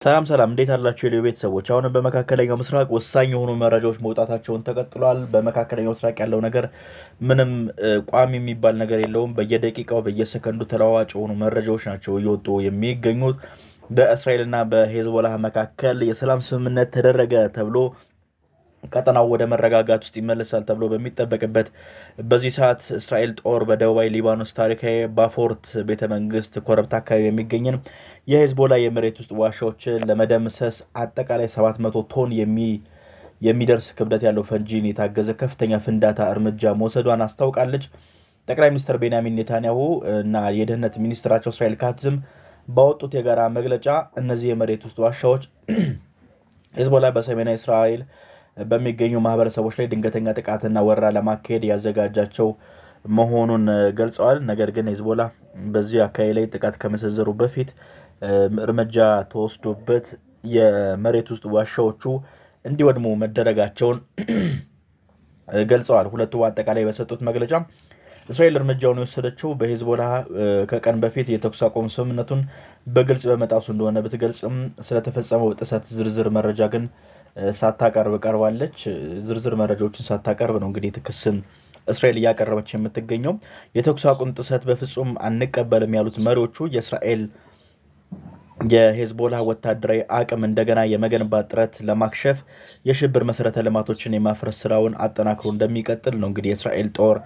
ሰላም ሰላም እንዴት አላችሁ የሊዮ ቤተሰቦች? አሁንም በመካከለኛው ምስራቅ ወሳኝ የሆኑ መረጃዎች መውጣታቸውን ተቀጥሏል። በመካከለኛው ምስራቅ ያለው ነገር ምንም ቋሚ የሚባል ነገር የለውም። በየደቂቃው በየሰከንዱ ተለዋዋጭ የሆኑ መረጃዎች ናቸው እየወጡ የሚገኙት። በእስራኤልና በሄዝቦላህ መካከል የሰላም ስምምነት ተደረገ ተብሎ ቀጠናው ወደ መረጋጋት ውስጥ ይመለሳል ተብሎ በሚጠበቅበት በዚህ ሰዓት እስራኤል ጦር በደቡባዊ ሊባኖስ ታሪካዊ ባፎርት ቤተመንግስት ኮረብታ አካባቢ የሚገኝን የሄዝቦላ የመሬት ውስጥ ዋሻዎችን ለመደምሰስ አጠቃላይ 700 ቶን የሚደርስ ክብደት ያለው ፈንጂን የታገዘ ከፍተኛ ፍንዳታ እርምጃ መውሰዷን አስታውቃለች። ጠቅላይ ሚኒስትር ቤንያሚን ኔታንያሁ እና የደህንነት ሚኒስትራቸው እስራኤል ካትዝም ባወጡት የጋራ መግለጫ እነዚህ የመሬት ውስጥ ዋሻዎች ሄዝቦላ በሰሜናዊ እስራኤል በሚገኙ ማህበረሰቦች ላይ ድንገተኛ ጥቃትና ወረራ ለማካሄድ ያዘጋጃቸው መሆኑን ገልጸዋል። ነገር ግን ሄዝቦላ በዚህ አካባቢ ላይ ጥቃት ከመሰንዘሩ በፊት እርምጃ ተወስዶበት የመሬት ውስጥ ዋሻዎቹ እንዲወድሙ መደረጋቸውን ገልጸዋል። ሁለቱ አጠቃላይ በሰጡት መግለጫ እስራኤል እርምጃውን የወሰደችው በሄዝቦላ ከቀን በፊት የተኩስ አቁም ስምምነቱን በግልጽ በመጣሱ እንደሆነ ብትገልጽም ስለተፈጸመው ጥሰት ዝርዝር መረጃ ግን ሳታቀርብ ቀርባለች። ዝርዝር መረጃዎችን ሳታቀርብ ነው እንግዲህ ክስን እስራኤል እያቀረበች የምትገኘው። የተኩስ አቁም ጥሰት በፍጹም አንቀበልም ያሉት መሪዎቹ የእስራኤል የሄዝቦላ ወታደራዊ አቅም እንደገና የመገንባት ጥረት ለማክሸፍ የሽብር መሰረተ ልማቶችን የማፍረስ ስራውን አጠናክሮ እንደሚቀጥል ነው እንግዲህ የእስራኤል ጦር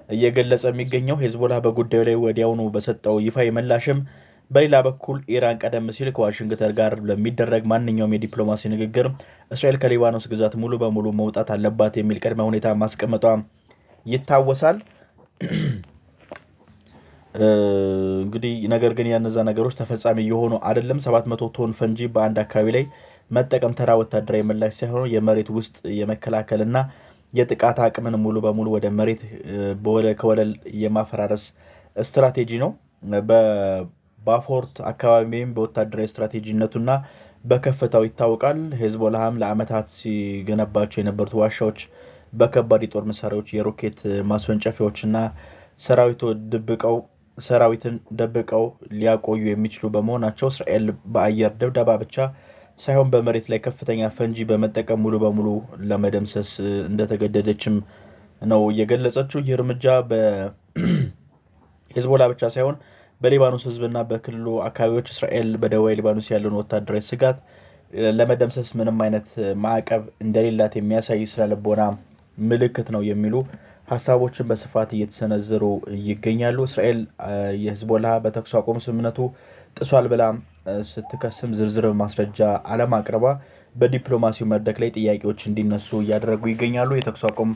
እየገለጸ የሚገኘው። ሄዝቦላ በጉዳዩ ላይ ወዲያውኑ በሰጠው ይፋዊ ምላሽም በሌላ በኩል ኢራን ቀደም ሲል ከዋሽንግተን ጋር ለሚደረግ ማንኛውም የዲፕሎማሲ ንግግር እስራኤል ከሊባኖስ ግዛት ሙሉ በሙሉ መውጣት አለባት የሚል ቅድመ ሁኔታ ማስቀመጧ ይታወሳል። እንግዲህ ነገር ግን ያነዛ ነገሮች ተፈጻሚ የሆኑ አይደለም። 700 ቶን ፈንጂ በአንድ አካባቢ ላይ መጠቀም ተራ ወታደራዊ ምላሽ ሳይሆን የመሬት ውስጥ የመከላከልና የጥቃት አቅምን ሙሉ በሙሉ ወደ መሬት ከወለል የማፈራረስ ስትራቴጂ ነው። ባፎርት አካባቢም በወታደራዊ ስትራቴጂነቱና በከፍታው ይታወቃል። ሄዝቦላህም ለዓመታት ሲገነባቸው የነበሩት ዋሻዎች በከባድ የጦር መሳሪያዎች፣ የሮኬት ማስወንጨፊያዎችና ሰራዊትን ደብቀው ሊያቆዩ የሚችሉ በመሆናቸው እስራኤል በአየር ድብደባ ብቻ ሳይሆን በመሬት ላይ ከፍተኛ ፈንጂ በመጠቀም ሙሉ በሙሉ ለመደምሰስ እንደተገደደችም ነው የገለጸችው። ይህ እርምጃ በሄዝቦላ ብቻ ሳይሆን በሊባኖስ ህዝብና በክልሉ አካባቢዎች እስራኤል በደቡባዊ ሊባኖስ ያለውን ወታደራዊ ስጋት ለመደምሰስ ምንም አይነት ማዕቀብ እንደሌላት የሚያሳይ ስነልቦና ምልክት ነው የሚሉ ሀሳቦችን በስፋት እየተሰነዘሩ ይገኛሉ። እስራኤል የሄዝቦላ በተኩስ አቁም ስምምነቱ ጥሷል ብላ ስትከስም ዝርዝር ማስረጃ አለማቅረቧ በዲፕሎማሲው መድረክ ላይ ጥያቄዎች እንዲነሱ እያደረጉ ይገኛሉ። የተኩስ አቁም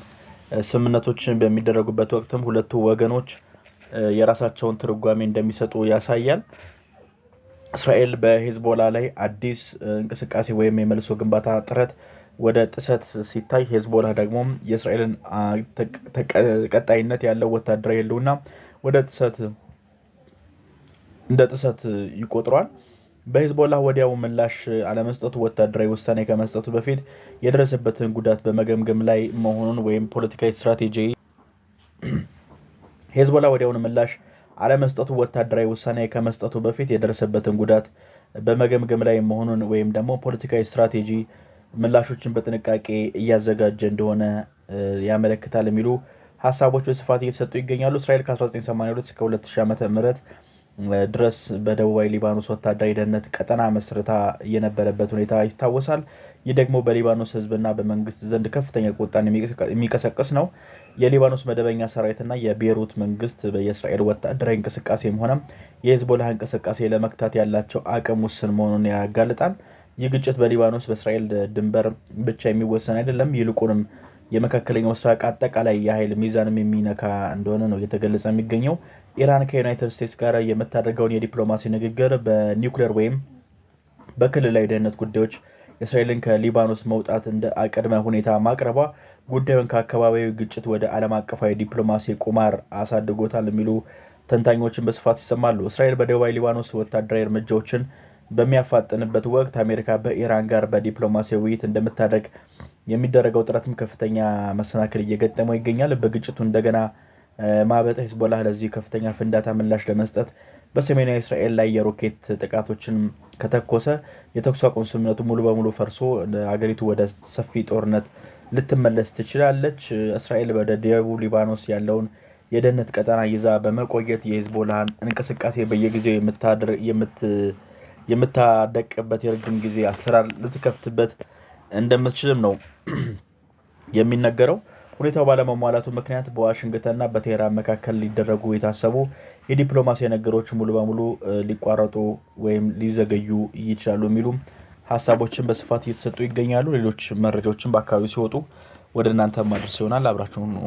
ስምምነቶችን በሚደረጉበት ወቅትም ሁለቱ ወገኖች የራሳቸውን ትርጓሜ እንደሚሰጡ ያሳያል። እስራኤል በሄዝቦላ ላይ አዲስ እንቅስቃሴ ወይም የመልሶ ግንባታ ጥረት ወደ ጥሰት ሲታይ፣ ሄዝቦላ ደግሞ የእስራኤልን ቀጣይነት ያለው ወታደራዊ ህልውና ወደ ጥሰት ይቆጥሯል። በሄዝቦላ ወዲያው ምላሽ አለመስጠቱ ወታደራዊ ውሳኔ ከመስጠቱ በፊት የደረሰበትን ጉዳት በመገምገም ላይ መሆኑን ወይም ፖለቲካዊ ስትራቴጂ ሄዝቦላ ወዲያውኑ ምላሽ አለመስጠቱ ወታደራዊ ውሳኔ ከመስጠቱ በፊት የደረሰበትን ጉዳት በመገምገም ላይ መሆኑን ወይም ደግሞ ፖለቲካዊ ስትራቴጂ ምላሾችን በጥንቃቄ እያዘጋጀ እንደሆነ ያመለክታል የሚሉ ሀሳቦች በስፋት እየተሰጡ ይገኛሉ። እስራኤል ከ1982 እስከ 2000 ዓ.ም ድረስ በደቡባዊ ሊባኖስ ወታደራዊ ደህንነት ቀጠና መስርታ የነበረበት ሁኔታ ይታወሳል። ይህ ደግሞ በሊባኖስ ህዝብና በመንግስት ዘንድ ከፍተኛ ቁጣን የሚቀሰቅስ ነው። የሊባኖስ መደበኛ ሰራዊትና የቤይሩት መንግስት የእስራኤል ወታደራዊ እንቅስቃሴም ሆነ የሄዝቦላ እንቅስቃሴ ለመክታት ያላቸው አቅም ውስን መሆኑን ያጋልጣል። ይህ ግጭት በሊባኖስ በእስራኤል ድንበር ብቻ የሚወሰን አይደለም፣ ይልቁንም የመካከለኛው ምስራቅ አጠቃላይ የኃይል ሚዛንም የሚነካ እንደሆነ ነው እየተገለጸ የሚገኘው። ኢራን ከዩናይትድ ስቴትስ ጋር የምታደርገውን የዲፕሎማሲ ንግግር በኒውክሌር ወይም በክልላዊ ደህንነት ጉዳዮች እስራኤልን ከሊባኖስ መውጣት እንደ ቅድመ ሁኔታ ማቅረቧ ጉዳዩን ከአካባቢያዊ ግጭት ወደ ዓለም አቀፋዊ ዲፕሎማሲ ቁማር አሳድጎታል የሚሉ ተንታኞችን በስፋት ይሰማሉ። እስራኤል በደቡባዊ ሊባኖስ ወታደራዊ እርምጃዎችን በሚያፋጥንበት ወቅት አሜሪካ በኢራን ጋር በዲፕሎማሲያዊ ውይይት እንደምታደርግ የሚደረገው ጥረትም ከፍተኛ መሰናክል እየገጠመው ይገኛል። በግጭቱ እንደገና ማበጠ ሄዝቦላ ለዚህ ከፍተኛ ፍንዳታ ምላሽ ለመስጠት በሰሜናዊ እስራኤል ላይ የሮኬት ጥቃቶችን ከተኮሰ የተኩስ አቁም ስምምነቱ ሙሉ በሙሉ ፈርሶ አገሪቱ ወደ ሰፊ ጦርነት ልትመለስ ትችላለች። እስራኤል ወደ ደቡብ ሊባኖስ ያለውን የደህንነት ቀጠና ይዛ በመቆየት የሂዝቦላህን እንቅስቃሴ በየጊዜው የምታደቅበት የረጅም ጊዜ አሰራር ልትከፍትበት እንደምትችልም ነው የሚነገረው። ሁኔታው ባለመሟላቱ ምክንያት በዋሽንግተንና በቴህራን መካከል ሊደረጉ የታሰቡ የዲፕሎማሲ ነገሮች ሙሉ በሙሉ ሊቋረጡ ወይም ሊዘገዩ ይችላሉ የሚሉ ሀሳቦችን በስፋት እየተሰጡ ይገኛሉ። ሌሎች መረጃዎችን በአካባቢው ሲወጡ ወደ እናንተ ማድረስ ይሆናል። አብራችሁን ነው